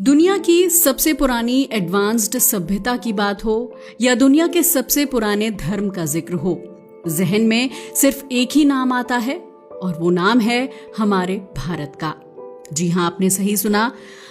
दुनिया की सबसे पुरानी एडवांस्ड सभ्यता की बात हो या दुनिया के सबसे पुराने धर्म का जिक्र हो, जहन में सिर्फ एक ही नाम आता है और वो नाम है हमारे भारत का। जी हाँ, आपने सही सुना।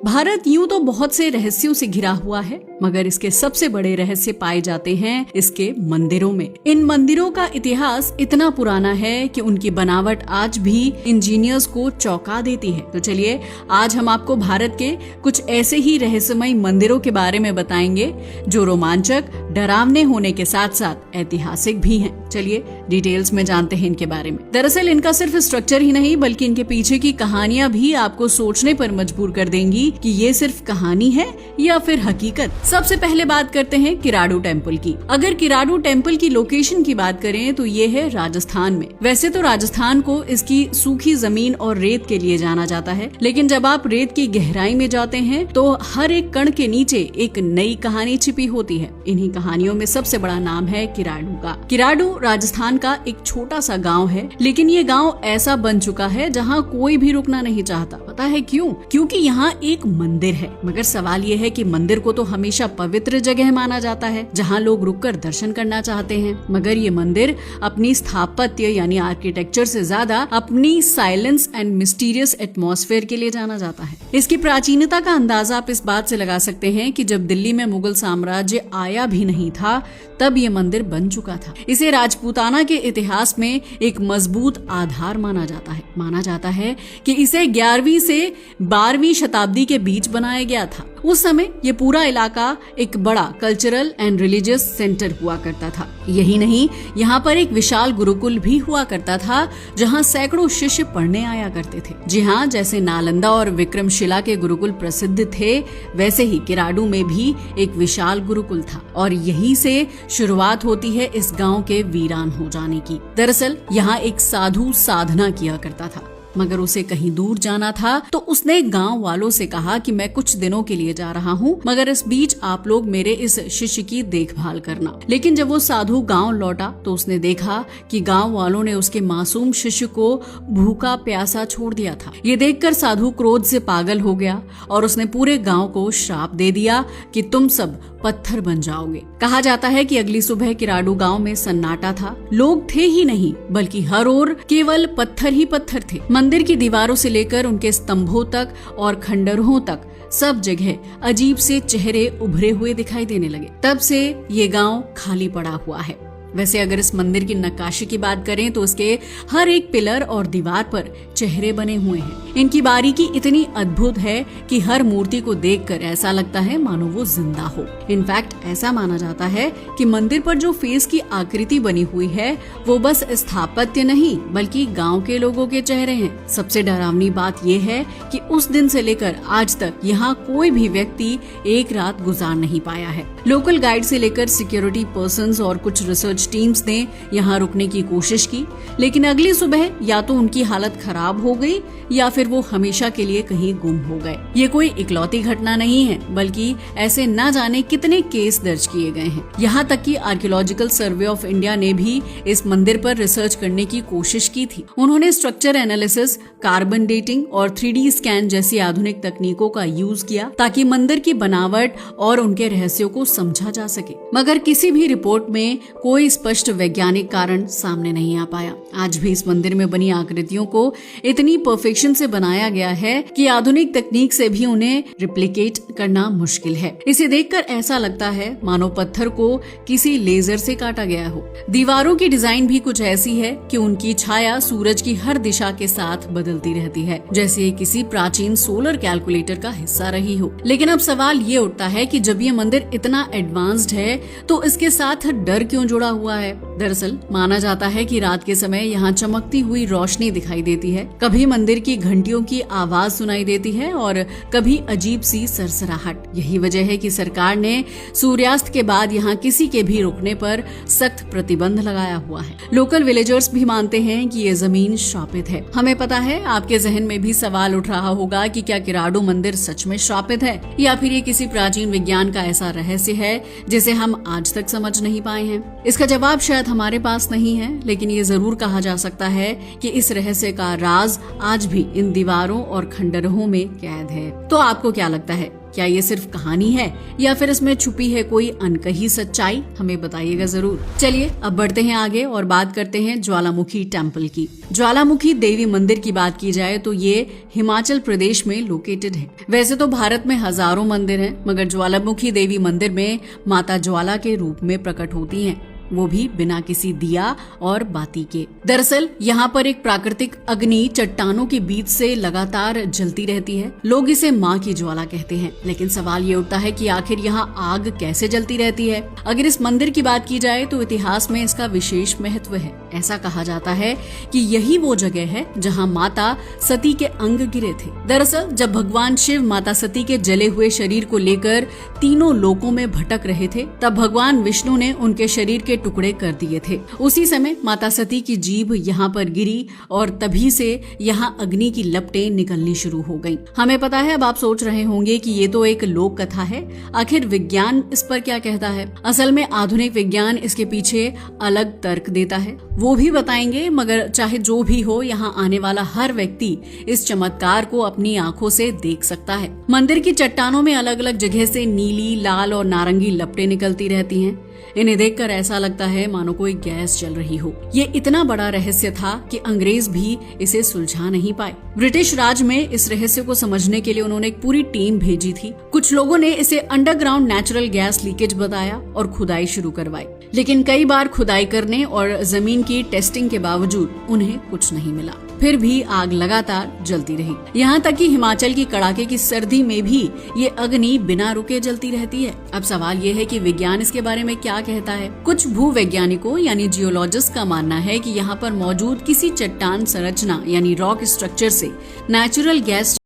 भारत यूं तो बहुत से रहस्यों से घिरा हुआ है, मगर इसके सबसे बड़े रहस्य पाए जाते हैं इसके मंदिरों में। इन मंदिरों का इतिहास इतना पुराना है कि उनकी बनावट आज भी इंजीनियर्स को चौंका देती है। तो चलिए आज हम आपको भारत के कुछ ऐसे ही रहस्यमय मंदिरों के बारे में बताएंगे जो रोमांचक, डरावने होने के साथ साथ ऐतिहासिक भी हैं। चलिए डिटेल्स में जानते हैं इनके बारे में। दरअसल इनका सिर्फ स्ट्रक्चर ही नहीं बल्कि इनके पीछे की कहानियां भी आपको सोचने पर मजबूर कर देंगी कि ये सिर्फ कहानी है या फिर हकीकत। सबसे पहले बात करते हैं किराडू टेम्पल की। अगर किराडू टेम्पल की लोकेशन की बात करें तो ये है राजस्थान में। वैसे तो राजस्थान को इसकी सूखी जमीन और रेत के लिए जाना जाता है, लेकिन जब आप रेत की गहराई में जाते हैं तो हर एक कण के नीचे एक नई कहानी छिपी होती है। इन्हीं कहानियों में सबसे बड़ा नाम है किराडू का। किराडू राजस्थान का एक छोटा सा गाँव है, लेकिन ये गाँव ऐसा बन चुका है जहाँ कोई भी रुकना नहीं चाहता। पता है क्यों? क्योंकि यहाँ एक मंदिर है। मगर सवाल ये है कि मंदिर को तो हमेशा पवित्र जगह माना जाता है जहाँ लोग रुककर दर्शन करना चाहते हैं, मगर ये मंदिर अपनी स्थापत्य यानी आर्किटेक्चर से ज्यादा अपनी साइलेंस एंड मिस्टीरियस एटमॉस्फेयर के लिए जाना जाता है। इसकी प्राचीनता का अंदाजा आप इस बात से लगा सकते हैं कि जब दिल्ली में मुगल साम्राज्य आया भी नहीं था तब ये मंदिर बन चुका था। इसे राजपूताना के इतिहास में एक मजबूत आधार माना जाता है। माना जाता है कि इसे 11वीं से 12वीं शताब्दी के बीच बनाया गया था। उस समय ये पूरा इलाका एक बड़ा कल्चरल एंड रिलीजियस सेंटर हुआ करता था। यही नहीं, यहाँ पर एक विशाल गुरुकुल भी हुआ करता था जहाँ सैकड़ों शिष्य पढ़ने आया करते थे। जी हाँ, जैसे नालंदा और विक्रमशिला के गुरुकुल प्रसिद्ध थे, वैसे ही किराडू में भी एक विशाल गुरुकुल था और यहीं से शुरुआत होती है इस गांव के वीरान हो जाने की। दरअसल यहाँ एक साधु साधना किया करता था, मगर उसे कहीं दूर जाना था तो उसने गांव वालों से कहा कि मैं कुछ दिनों के लिए जा रहा हूँ, मगर इस बीच आप लोग मेरे इस शिष्य की देखभाल करना। लेकिन जब वो साधु गांव लौटा तो उसने देखा कि गांव वालों ने उसके मासूम शिष्य को भूखा प्यासा छोड़ दिया था। ये देखकर साधु क्रोध से पागल हो गया और उसने पूरे गांव को श्राप दे दिया कि तुम सब पत्थर बन जाओगे। कहा जाता है कि अगली सुबह किराडू गांव में सन्नाटा था। लोग थे ही नहीं बल्कि हर ओर केवल पत्थर ही पत्थर थे। मंदिर की दीवारों से लेकर उनके स्तंभों तक और खंडरों तक सब जगह अजीब से चेहरे उभरे हुए दिखाई देने लगे। तब से ये गांव खाली पड़ा हुआ है। वैसे अगर इस मंदिर की नक्काशी की बात करें तो उसके हर एक पिलर और दीवार पर चेहरे बने हुए हैं। इनकी बारीकी इतनी अद्भुत है कि हर मूर्ति को देखकर ऐसा लगता है मानो वो जिंदा हो। इनफैक्ट ऐसा माना जाता है कि मंदिर पर जो फेस की आकृति बनी हुई है वो बस स्थापत्य नहीं बल्कि गांव के लोगों के चेहरे हैं। सबसे डरावनी बात ये है कि उस दिन से लेकर आज तक यहाँ कोई भी व्यक्ति एक रात गुजार नहीं पाया है। लोकल गाइड से लेकर सिक्योरिटी पर्संस और कुछ रिसर्च टीम्स ने यहाँ रुकने की कोशिश की, लेकिन अगली सुबह या तो उनकी हालत खराब हो गई या फिर वो हमेशा के लिए कहीं गुम हो गए। ये कोई इकलौती घटना नहीं है बल्कि ऐसे न जाने कितने केस दर्ज किए गए हैं। यहाँ तक कि आर्कियोलॉजिकल सर्वे ऑफ इंडिया ने भी इस मंदिर पर रिसर्च करने की कोशिश की थी। उन्होंने स्ट्रक्चर एनालिसिस, कार्बन डेटिंग और 3D स्कैन जैसी आधुनिक तकनीकों का यूज किया ताकि मंदिर की बनावट और उनके रहस्यों को समझा जा सके, मगर किसी भी रिपोर्ट में कोई स्पष्ट वैज्ञानिक कारण सामने नहीं आ पाया। आज भी इस मंदिर में बनी आकृतियों को इतनी परफेक्शन से बनाया गया है कि आधुनिक तकनीक से भी उन्हें रिप्लिकेट करना मुश्किल है। इसे देखकर ऐसा लगता है मानो पत्थर को किसी लेजर से काटा गया हो। दीवारों की डिजाइन भी कुछ ऐसी है कि उनकी छाया सूरज की हर दिशा के साथ बदलती रहती है, जैसे किसी प्राचीन सोलर कैलकुलेटर का हिस्सा रही हो। लेकिन अब सवाल ये उठता है कि जब ये मंदिर इतना एडवांस्ड है तो इसके साथ डर क्यों जुड़ा हुआ है? दरअसल माना जाता है कि रात के समय यहाँ चमकती हुई रोशनी दिखाई देती है, कभी मंदिर की घंटियों की आवाज सुनाई देती है और कभी अजीब सी सरसराहट। यही वजह है कि सरकार ने सूर्यास्त के बाद यहाँ किसी के भी रुकने पर सख्त प्रतिबंध लगाया हुआ है। लोकल विलेजर्स भी मानते हैं कि ये जमीन श्रापित है। हमें पता है आपके जहन में भी सवाल उठ रहा होगा कि क्या किराडू मंदिर सच में श्रापित है या फिर ये किसी प्राचीन विज्ञान का ऐसा रहस्य है जिसे हम आज तक समझ नहीं पाए हैं। इसका जवाब शायद हमारे पास नहीं है, लेकिन ये जरूर कहा जा सकता है कि इस रहस्य का राज आज भी इन दीवारों और खंडरों में कैद है। तो आपको क्या लगता है, क्या ये सिर्फ कहानी है या फिर इसमें छुपी है कोई अनकही सच्चाई? हमें बताइएगा जरूर। चलिए अब बढ़ते हैं आगे और बात करते हैं ज्वालामुखी टेम्पल की। ज्वालामुखी देवी मंदिर की बात की जाए तो ये हिमाचल प्रदेश में लोकेटेड है। वैसे तो भारत में हजारों मंदिर हैं, मगर ज्वालामुखी देवी मंदिर में माता ज्वाला के रूप में प्रकट होती हैं, वो भी बिना किसी दिया और बाती के। दरअसल यहाँ पर एक प्राकृतिक अग्नि चट्टानों के बीच से लगातार जलती रहती है। लोग इसे माँ की ज्वाला कहते हैं, लेकिन सवाल ये उठता है कि आखिर यहाँ आग कैसे जलती रहती है। अगर इस मंदिर की बात की जाए तो इतिहास में इसका विशेष महत्व है। ऐसा कहा जाता है कि यही वो जगह है जहाँ माता सती के अंग गिरे थे। दरअसल जब भगवान शिव माता सती के जले हुए शरीर को लेकर तीनों लोकों में भटक रहे थे, तब भगवान विष्णु ने उनके शरीर के टुकड़े कर दिए थे। उसी समय माता सती की जीभ यहाँ पर गिरी और तभी से यहाँ अग्नि की लपटें निकलनी शुरू हो गईं। हमें पता है, अब आप सोच रहे होंगे कि ये तो एक लोक कथा है, आखिर विज्ञान इस पर क्या कहता है? असल में आधुनिक विज्ञान इसके पीछे अलग तर्क देता है, वो भी बताएंगे। मगर चाहे जो भी हो, यहाँ आने वाला हर व्यक्ति इस चमत्कार को अपनी आंखों से देख सकता है। मंदिर की चट्टानों में अलग अलग जगह से नीली, लाल और नारंगी लपटें निकलती रहती हैं। इन्हें देखकर ऐसा लगता है मानो कोई गैस चल रही हो। ये इतना बड़ा रहस्य था कि अंग्रेज भी इसे सुलझा नहीं पाए। ब्रिटिश राज में इस रहस्य को समझने के लिए उन्होंने एक पूरी टीम भेजी थी। कुछ लोगों ने इसे अंडरग्राउंड नेचुरल गैस लीकेज बताया और खुदाई शुरू करवाई, लेकिन कई बार खुदाई करने और जमीन की टेस्टिंग के बावजूद उन्हें कुछ नहीं मिला। फिर भी आग लगातार जलती रही। यहाँ तक कि हिमाचल की कड़ाके की सर्दी में भी ये अग्नि बिना रुके जलती रहती है। अब सवाल ये है कि विज्ञान इसके बारे में क्या कहता है। कुछ भूवैज्ञानिकों यानी जियोलॉजिस्ट का मानना है कि यहाँ पर मौजूद किसी चट्टान संरचना यानी रॉक स्ट्रक्चर से नेचुरल गैस